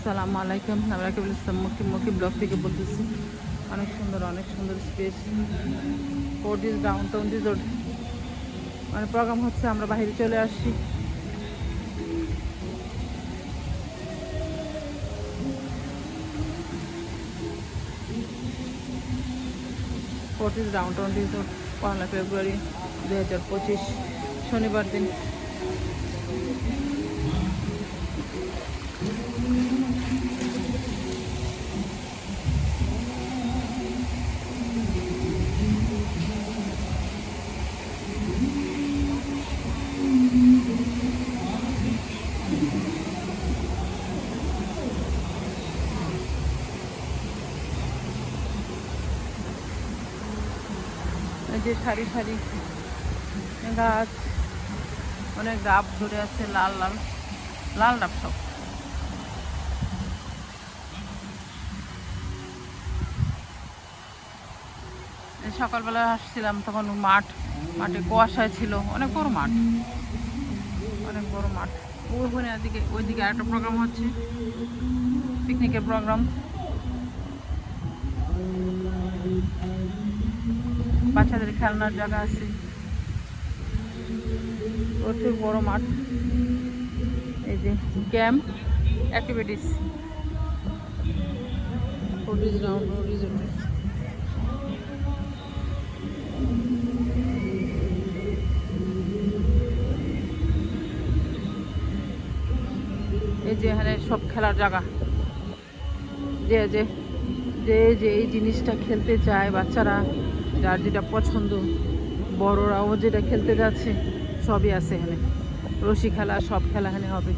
আসসালামু আলাইকুম। আমরা কেবল ইসলাম মুখী ব্লগ থেকে বলতেছি। অনেক সুন্দর স্পেস। ফোর্টিজ ডাউনটাউন রিসোর্ট মানে প্রোগ্রাম হচ্ছে, আমরা বাইরে চলে আসছি। ফোর্টিজ ডাউনটাউন রিসোর্ট 1 ফেব্রুয়ারি 2025 শনিবার দিন। যে সারি সারি গাছ, অনেক ডাব ধরে আছে, লাল লাল লাল ডাব সব। সকালবেলা আসছিলাম তখন মাঠে কুয়াশায় ছিল, অনেক বড় মাঠ। ওখানে ওইদিকে আরেকটা প্রোগ্রাম হচ্ছে, পিকনিকের প্রোগ্রাম। বাচ্চাদের খেলনার জায়গা আছে, প্রচুর বড় মাঠ। এই যে ক্যাম্প অ্যাক্টিভিটিস এই যে এখানে সব খেলার জায়গা। যে যে যে যে এই জিনিসটা খেলতে চায় বাচ্চারা, যার যেটা পছন্দ, বড়রাও যেটা খেলতে যাচ্ছে, সবই আছে এখানে। রশি খেলা, সব খেলা এখানে হবে।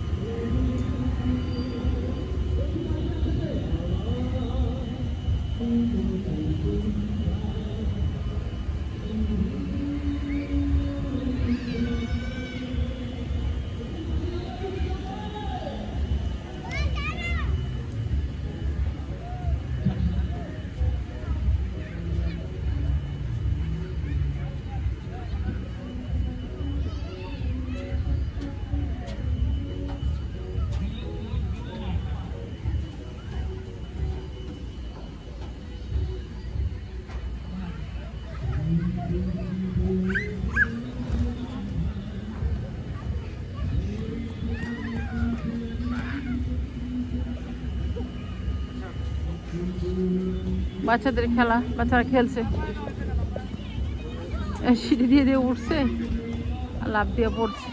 বাচ্চাদের খেলা, বাচ্চারা খেলছে, সিঁড়ি দিয়ে দিয়ে উঠছে আর লাফ দিয়ে পড়ছে।